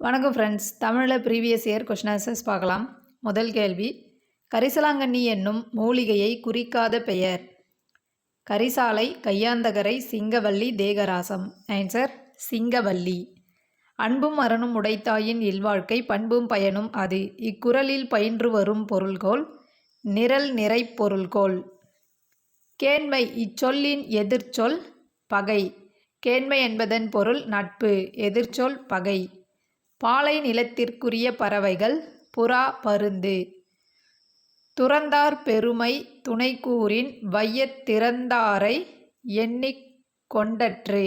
வணக்கம் ஃப்ரெண்ட்ஸ். தமிழில் previous year question answers பார்க்கலாம். முதல் கேள்வி, கரிசலாங்கண்ணி என்னும் மூலிகையை குறிக்காத பெயர்? கரிசாலை, கையாந்தகரை, சிங்கவல்லி, தேகராசம். ஆன்சர் சிங்கவல்லி. அன்பும் அறனும் உடைத்தாயின் இல்வாழ்க்கை பண்பும் பயனும் அது. இக்குறளில் பயின்று வரும் பொருள்கோள் நிரல் நிறை பொருள்கோள். கேண்மை இச்சொல்லின் எதிர்ச்சொல் பகை. கேண்மை என்பதன் பொருள் நட்பு, எதிர்ச்சொல் பகை. பாலை நிலத்திற்குரிய பறவைகள் புறா, பருந்து. துறந்தார் பெருமை துணைக்கூறின் வையத் திறந்தாரை எண்ணிக் கொண்டற்று.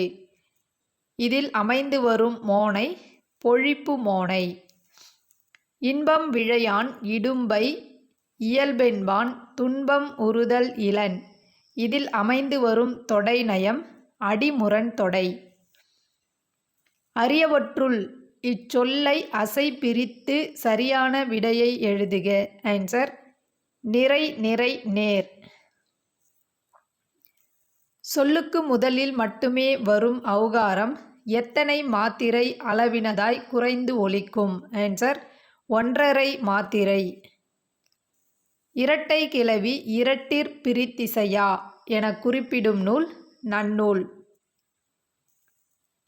இதில் அமைந்து வரும் மோனை பொழிப்பு மோனை. இன்பம் விழையான் இடும்பை இயல்பென்பான் துன்பம் உறுதல் இலன். இதில் அமைந்து வரும் தொடை நயம் அடிமுரண் தொடை. அரியவற்றுள் இச்சொல்லை அசை பிரித்து சரியான விடையை எழுதுக. ஆன்சர் நிறை நிறை நேர். சொல்லுக்கு முதலில் மட்டுமே வரும் ஔகாரம் எத்தனை மாத்திரை அளவினதாய் குறைந்து ஒலிக்கும்? ஆன்சர் ஒன்றரை மாத்திரை. இரட்டை கிளவி இரட்டிற் பிரித்திசையா என குறிப்பிடும் நூல் நன்னூல்.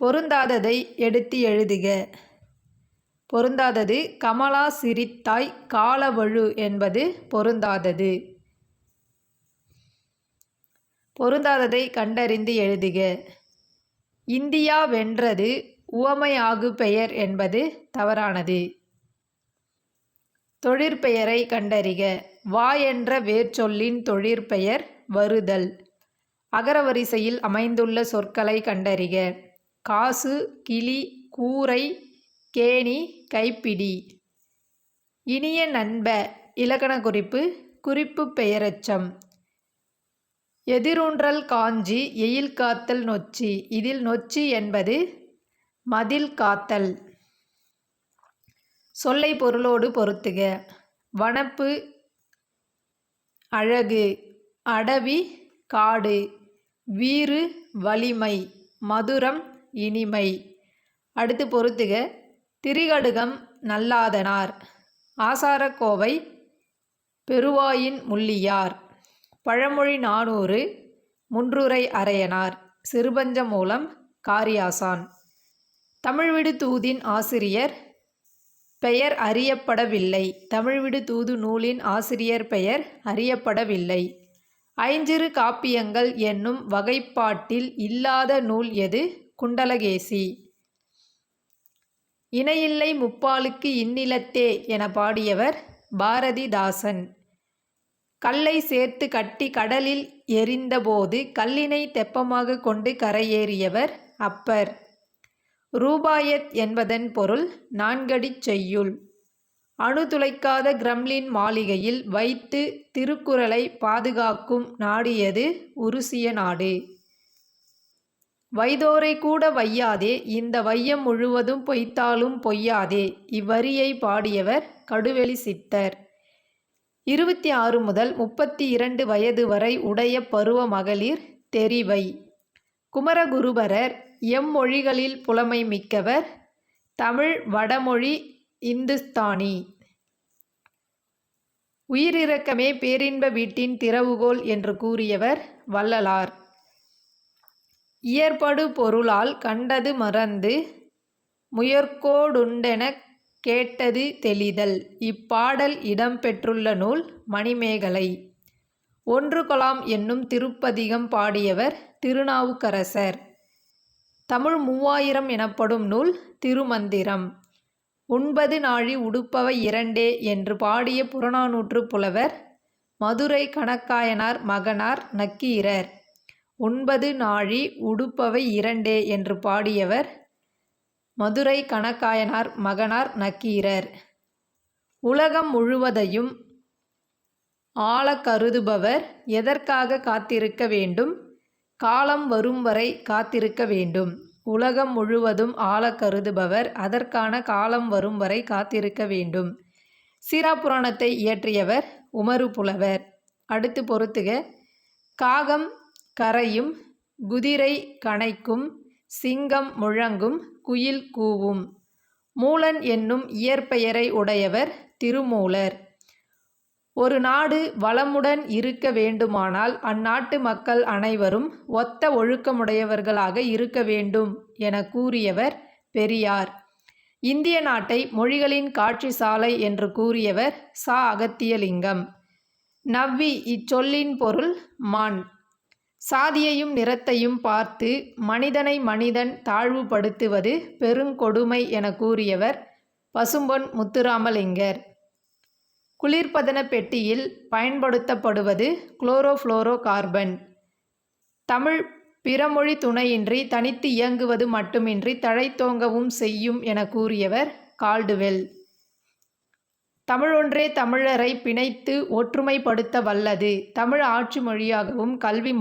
பொருந்தாததை எடுத்து எழுதுக. பொருந்தாதது கமலா சிரித்தாய் காலவழு என்பது பொருந்தாதது. பொருந்தாததை கண்டறிந்து எழுதுக. இந்தியா வென்றது உவமையாகு பெயர் என்பது தவறானது. தொழிற்பெயரை கண்டறிக. வா என்ற வேர்ச்சொல்லின் தொழிற்பெயர் வருதல். அகரவரிசையில் அமைந்துள்ள சொற்களை கண்டறிக. காசு, கிளி, கூரை, கேணி, கைப்பிடி. இனிய நண்ப இலக்கண குறிப்பு குறிப்பு பெயரெச்சம். எதிரூன்றல் காஞ்சி எயில் காத்தல் நொச்சி. இதில் நொச்சி என்பது மதில் காத்தல். சொல்லை பொருளோடு பொருத்துக. வனப்பு அழகு, அடவி காடு, வீறு வலிமை, மதுரம் இனிமை. அடுத்து பொருத்துக. திரிகடுகம் நல்லாதனார், ஆசாரக்கோவை பெருவாயின் முள்ளியார், பழமொழி 400 முன்றுரை அரையனார், சிறுபஞ்ச மூலம் காரியாசான். தமிழ்விடு தூதின் ஆசிரியர் பெயர் அறியப்படவில்லை. தமிழ்விடு தூது நூலின் ஆசிரியர் பெயர் அறியப்படவில்லை. ஐஞ்சிறு காப்பியங்கள் என்னும் வகைப்பாட்டில் இல்லாத நூல் எது? குண்டலகேசி. இணையில்லை முப்பாலுக்கு இந்நிலத்தே என பாடியவர் பாரதிதாசன். கல்லை சேர்த்து கட்டி கடலில் எறிந்தபோது கல்லினை தெப்பமாக கொண்டு கரையேறியவர் அப்பர். ரூபாயத் என்பதன் பொருள் நான்கடிச் செய்யுள். அணு துளைக்காத கிரெம்ளின் மாளிகையில் வைத்து திருக்குறளை பாதுகாக்கும் நாடு எது? உருசிய நாடு. வைதோரை கூட வையாதே இந்த வையம் முழுவதும் பொய்த்தாலும் பொய்யாதே. இவ்வரியை பாடியவர் கடுவெளி சித்தர். 26 முதல் 32 வயது வரை உடைய பருவ மகளிர் தெரிவை. குமரகுருபரர் எம்மொழிகளில் புலமை மிக்கவர்? தமிழ், வடமொழி, இந்துஸ்தானி. உயிரிரக்கமே பேரின்ப வீட்டின் திறவுகோல் என்று கூறியவர் வள்ளலார். இயற்படு பொருளால் கண்டது மறந்து முயற்கோடுண்டெனக் கேட்டது தெளிதல். இப்பாடல் இடம்பெற்றுள்ள நூல் மணிமேகலை. ஒன்று கொலாம் என்னும் திருப்பதிகம் பாடியவர் திருநாவுக்கரசர். தமிழ் 3000 எனப்படும் நூல் திருமந்திரம். உண்பது நாழி உடுப்பவை இரண்டே என்று பாடிய புறநானூற்று புலவர் மதுரை கணக்காயனார் மகனார் நக்கீரர். உண்பது நாழி உடுப்பவை இரண்டே என்று பாடியவர் மதுரை கணக்காயனார் மகனார் நக்கீரர். உலகம் முழுவதையும் ஆள கருதுபவர் எதற்காக காத்திருக்க வேண்டும்? காலம் வரும் வரை காத்திருக்க வேண்டும். உலகம் முழுவதும் ஆள கருதுபவர் அதற்கான காலம் வரும் வரை காத்திருக்க வேண்டும். சீராப்புராணத்தை இயற்றியவர் உமறு புலவர். அடுத்து பொருத்துக. காகம் கரையும், குதிரை கனைக்கும், சிங்கம் முழங்கும், குயில் கூவும். மூலன் என்னும் இயற்பெயரை உடையவர் திருமூலர். ஒரு நாடு வளமுடன் இருக்க வேண்டுமானால் அந்நாட்டு மக்கள் அனைவரும் ஒத்த ஒழுக்கமுடையவர்களாக இருக்க வேண்டும் என கூறியவர் பெரியார். இந்திய நாட்டை மொழிகளின் காட்சி சாலை என்று கூறியவர் ச. அகத்தியலிங்கம். நவ்வி இச்சொல்லின் பொருள் மான். சாதியையும் நிறத்தையும் பார்த்து மனிதனை மனிதன் தாழ்வுபடுத்துவது பெருங்கொடுமை என கூறியவர் பசும்பொன் முத்துராமலிங்கர். குளிர்பதன பெட்டியில் பயன்படுத்தப்படுவது குளோரோஃப்ளோரோ கார்பன். தமிழ் பிறமொழி துணையின்றி தனித்து இயங்குவது மட்டுமின்றி தழைத்தோங்கவும் செய்யும் என கூறியவர் கால்டுவெல். தமிழொன்றே தமிழரை பிணைத்து ஒற்றுமைப்படுத்த வல்லது. தமிழ் ஆட்சி மொழியாகவும் கல்வி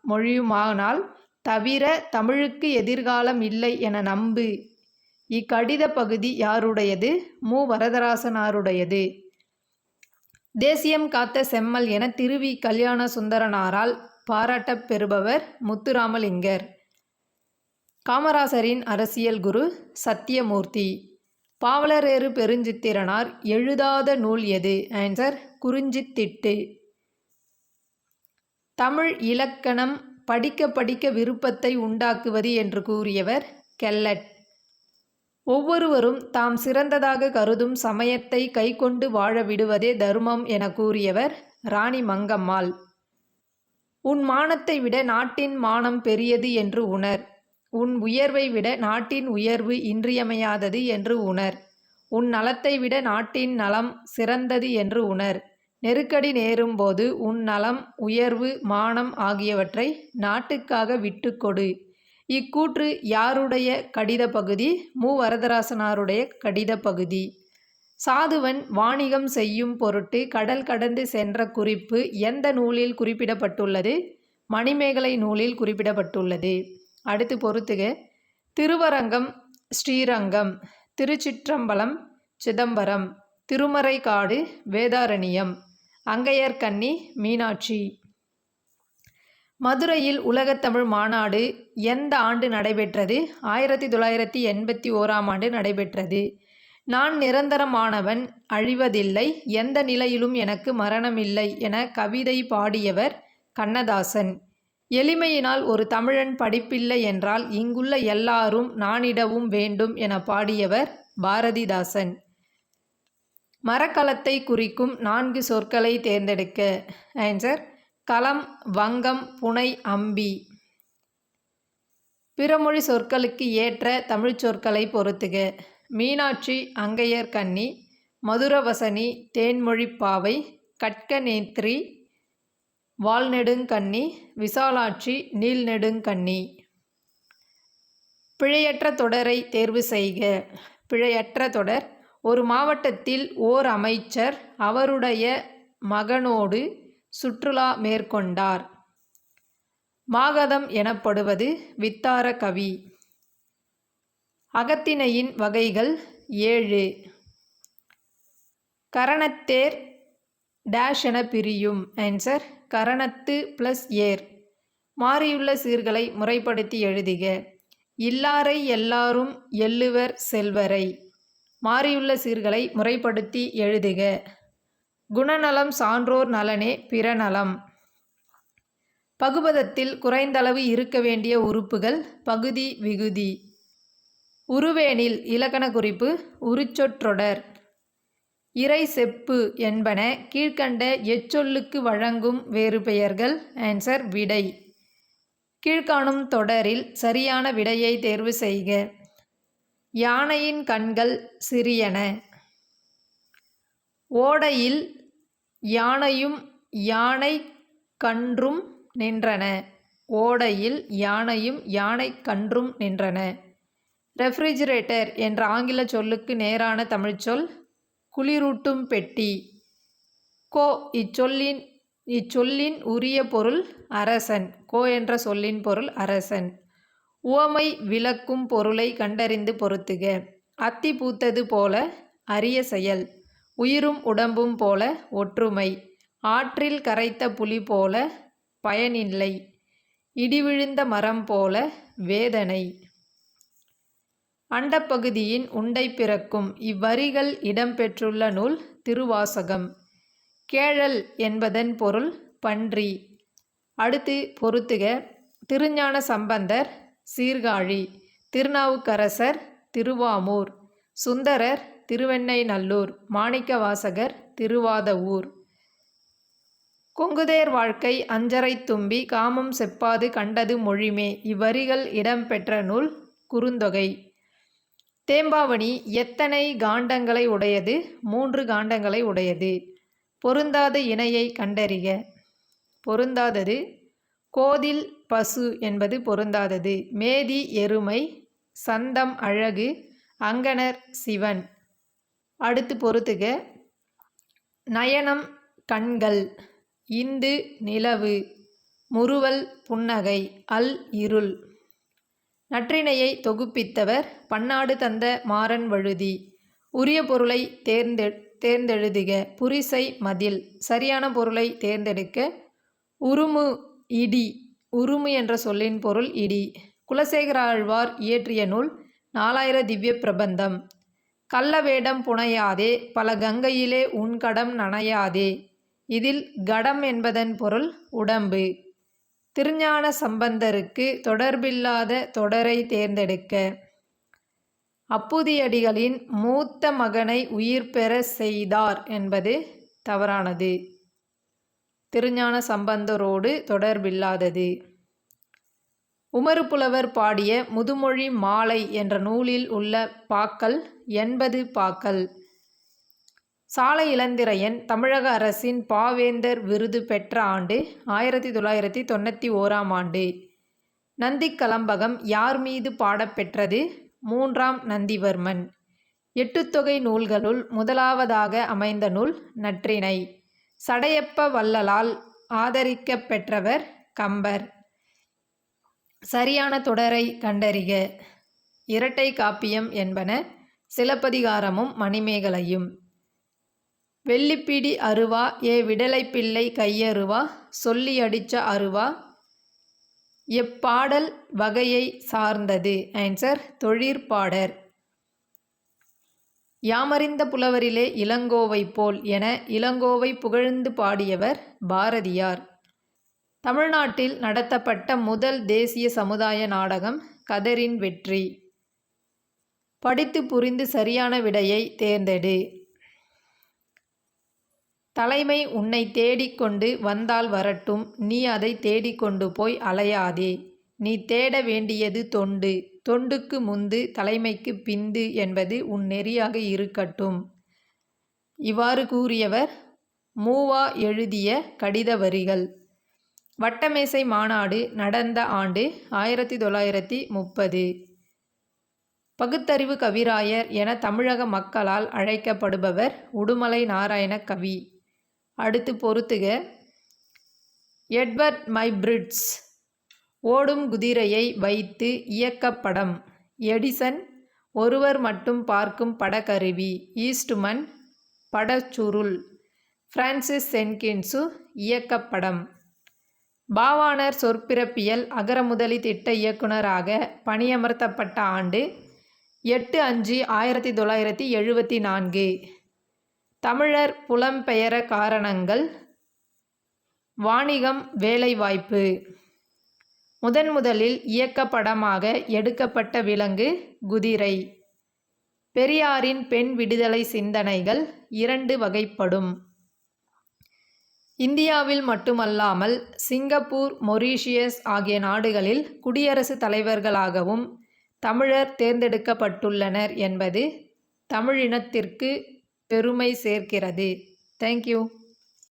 மொழியுமானால் தவிர தமிழுக்கு எதிர்காலம் இல்லை என நம்பு. இக்கடித பகுதி யாருடையது? மு. வரதராசனாருடையது. தேசியம் காத்த செம்மல் என திருவி. கல்யாண சுந்தரனாரால் பாராட்டப் பெறுபவர் முத்துராமலிங்கர். காமராசரின் அரசியல் குரு சத்தியமூர்த்தி. பாவலரேறு பெருஞ்சித்திரனார் எழுதாத நூல் எது? ஆன்சர் குறிஞ்சித்திட்டு. தமிழ் இலக்கணம் படிக்க படிக்க விருப்பத்தை உண்டாக்குவது என்று கூறியவர் கெல்லட். ஒவ்வொருவரும் தாம் சிறந்ததாக கருதும் சமயத்தை கைக்கொண்டு வாழ விடுவதே தர்மம் என கூறியவர் ராணி மங்கம்மாள். உன் மானத்தை விட நாட்டின் மானம் பெரியது என்று உணர். உன் உயர்வை விட நாட்டின் உயர்வு இன்றியமையாதது என்று உணர். உன் நலத்தை விட நாட்டின் நலம் சிறந்தது என்று உணர். நெருக்கடி நேரும்போது உன் நலம், உயர்வு, மானம் ஆகியவற்றை நாட்டுக்காக விட்டுக்கொடு. இக்கூற்று யாருடைய கடித பகுதி? மு. வரதராசனாருடைய கடித பகுதி. சாதுவன் வாணிகம் செய்யும் பொருட்டு கடல் கடந்து சென்ற குறிப்பு எந்த நூலில் குறிப்பிடப்பட்டுள்ளது? மணிமேகலை நூலில் குறிப்பிடப்பட்டுள்ளது. அடுத்து பொறுத்துக. திருவரங்கம் ஸ்ரீரங்கம், திருச்சிற்றம்பலம் சிதம்பரம், திருமறைக்காடு வேதாரண்யம், அங்கையர்கண்ணி மீனாட்சி. மதுரையில் உலகத்தமிழ் மாநாடு எந்த ஆண்டு நடைபெற்றது? 1981ஆம் ஆண்டு நடைபெற்றது. நான் நிரந்தரமானவன், அழிவதில்லை, எந்த நிலையிலும் எனக்கு மரணமில்லை என கவிதை பாடியவர் கண்ணதாசன். எளிமையினால் ஒரு தமிழன் படிப்பில்லை என்றால் இங்குள்ள எல்லாரும் நாணிடவும் வேண்டும் என பாடியவர் பாரதிதாசன். மரக்கலத்தை குறிக்கும் 4 சொற்களை தேர்ந்தெடுக்க. ஆன்சர் களம், வங்கம், புனை, அம்பி. பிறமொழி சொற்களுக்கு ஏற்ற தமிழ்ச் சொற்களை பொறுத்துக. மீனாட்சி அங்கையர்கண்ணி, மதுரவசனி தேன்மொழிப்பாவை, கட்கநேத்ரி வால்நெடுங்கண்ணி, விசாலாட்சி நீள்நெடுங்கண்ணி. பிழையற்ற தொடரை தேர்வு செய்க. பிழையற்ற தொடர்: ஒரு மாவட்டத்தில் ஓர் அமைச்சர் அவருடைய மகனோடு சுற்றுலா மேற்கொண்டார். மாகதம் எனப்படுவது வித்தார கவி. அகத்திணையின் வகைகள் 7. கரணத்தேர் டேஷ் என பிரியும். ஆன்சர் கரணத்து + ஏர். மாறியுள்ள சீர்களை முறைப்படுத்தி எழுதுக. இல்லாரை எல்லாரும் எள்ளுவர் செல்வரை. மாறியுள்ள சீர்களை முறைப்படுத்தி எழுதுக. குணநலம் சான்றோர் நலனே பிறநலம். பகுபதத்தில் குறைந்தளவு இருக்க வேண்டிய உறுப்புகள் பகுதி, விகுதி. உருவேனில் இலக்கண குறிப்பு: உரிச்சொற்றொடர். இறை, செப்பு என்பன கீழ்க்கண்ட எச்சொல்லுக்கு வழங்கும் வேறு பெயர்கள். ஆன்சர் விடை. கீழ்காணும் தொடரில் சரியான விடையை தேர்வு செய்க. யானையின் கண்கள் சிறியன. ஓடையில் யானையும் யானை கன்றும் நின்றன. ஓடையில் யானையும் யானை கன்றும் நின்றன. ரெஃப்ரிஜிரேட்டர் என்ற ஆங்கில சொல்லுக்கு நேரான தமிழ்ச்சொல் குளிரூட்டும் பெட்டி. கோ இச்சொல்லின் உரிய பொருள் அரசன். கோ என்ற சொல்லின் பொருள் அரசன். உவமை விளக்கும் பொருளை கண்டறிந்து பொறுத்துக. அத்தி பூத்தது போல அரிய செயல். உயிரும் உடம்பும் போல ஒற்றுமை. ஆற்றில் கரைத்த புலி போல பயனில்லை. இடிவிழுந்த மரம் போல வேதனை. அண்டப்பகுதியின் உண்டை பிறக்கும். இவ்வரிகள் இடம்பெற்றுள்ள நூல் திருவாசகம். கேழல் என்பதன் பொருள் பன்றி. அடுத்து பொறுத்துக. திருஞான சம்பந்தர் சீர்காழி, திருநாவுக்கரசர் திருவாமூர், சுந்தரர் திருவெண்ணெய்நல்லூர், மாணிக்கவாசகர் திருவாதவூர். கொங்குதேர் வாழ்க்கை அஞ்சரை தும்பி காமம் செப்பாது கண்டது மொழிமே. இவ்வரிகள் இடம்பெற்ற நூல் குறுந்தொகை. தேம்பாவணி எத்தனை காண்டங்களை உடையது? 3 காண்டங்களை உடையது. பொருந்தாத இணையை கண்டறிக. பொருந்தாதது கோதில் பசு என்பது பொருந்தாதது. மேதி எருமை, சந்தம் அழகு, அங்கணர் சிவன். அடுத்து பொறுத்துக. நயனம் கண்கள், இந்து நிலவு, முறுவல் புன்னகை, அல் இருள். நற்றிணையை தொகுப்பித்தவர் பன்னாடு தந்த மாறன் வழுதி. உரிய பொருளை தேர்ந்தெழுதுக. புரிசை மதில். சரியான பொருளை தேர்ந்தெடுக்க. உருமு இடி. உருமு என்ற சொல்லின் பொருள் இடி. குலசேகர ஆழ்வார் இயற்றிய நூல் 4000 திவ்ய பிரபந்தம். கள்ள வேடம் புனையாதே பல கங்கையிலே உன் கடம் நனையாதே. இதில் கடம் என்பதன் பொருள் உடம்பு. திருஞான சம்பந்தருக்கு தொடர்பில்லாத தொடரை தேர்ந்தெடுக்க. அப்புதியடிகளின் மூத்த மகனை உயிர் பெற செய்தார் என்பது தவறானது. திருஞான சம்பந்தரோடு தொடர்பில்லாதது. உமறுப்புலவர் பாடிய முதுமொழி மாலை என்ற நூலில் உள்ள பாக்கள் 80 பாக்கள். சாலை இளந்திரையன் தமிழக அரசின் பாவேந்தர் விருது பெற்ற ஆண்டு 1991ஆம் ஆண்டு. நந்திக்கலம்பகம் யார் மீது பாடப்பெற்றது? 3ஆம் நந்திவர்மன். 8 தொகை நூல்களுள் முதலாவதாக அமைந்த நூல் நற்றிணை. சடையப்ப வள்ளலால் ஆதரிக்கப் பெற்றவர் கம்பர். சரியான தொடரை கண்டறிக. இரட்டை காப்பியம் என்பன சிலப்பதிகாரமும் மணிமேகலையும். வெள்ளிப்பிடி அருவா ஏ விடலைப்பிள்ளை கையருவா சொல்லி அடிச்ச அருவா எப்பாடல் வகையை சார்ந்தது? ஆன்சர் தொழிற்பாடர். யாமறிந்த புலவரிலே இளங்கோவை போல் என இளங்கோவை புகழ்ந்து பாடியவர் பாரதியார். தமிழ்நாட்டில் நடத்தப்பட்ட முதல் தேசிய சமுதாய நாடகம் கதரின் வெற்றி. படித்து புரிந்து சரியான விடையை தேர்ந்தெடு. தலைமை உன்னை தேடிக்கொண்டு வந்தால் வரட்டும், நீ அதை தேடிக்கொண்டு போய் அலையாதே. நீ தேட வேண்டியது தொண்டு, தொண்டுக்கு முந்து தலைமைக்கு பிந்து என்பது உன் நெறியாக இருக்கட்டும். இவ்வாறு கூறியவர் மூவா எழுதிய கடித வரிகள். வட்டமேசை மாநாடு நடந்த ஆண்டு 1930. பகுத்தறிவு கவிராயர் என தமிழக மக்களால் அழைக்கப்படுபவர் உடுமலை நாராயண கவி. அடுத்து பொறுத்துக. எட்வர்ட் மைப்ரிட்ஸ் ஓடும் குதிரையை வைத்து இயக்கப்படம். எடிசன் ஒருவர் மட்டும் பார்க்கும் படக்கருவி. ஈஸ்ட்மன் படச்சுருள். பிரான்சிஸ் சென்கின்சு இயக்கப்படம். பாவாணர் சொற்பிறப்பியல் அகரமுதலி திட்ட இயக்குனராக பணியமர்த்தப்பட்ட ஆண்டு 8/5/1974. தமிழர் புலம்பெயர காரணங்கள். வாணிகம், வேலைவாய்ப்பு. முதலில் இயக்கப்படமாக எடுக்கப்பட்ட விலங்கு குதிரை. பெரியாரின் பெண் விடுதலை சிந்தனைகள் 2 வகைப்படும். இந்தியாவில் மட்டுமல்லாமல் சிங்கப்பூர், மொரீஷியஸ் ஆகிய நாடுகளில் குடியரசுத் தலைவர்களாகவும் தமிழர் தேர்ந்தெடுக்கப்பட்டுள்ளனர் என்பது தமிழினத்திற்கு பெருமை சேர்க்கிறது. தேங்க்யூ.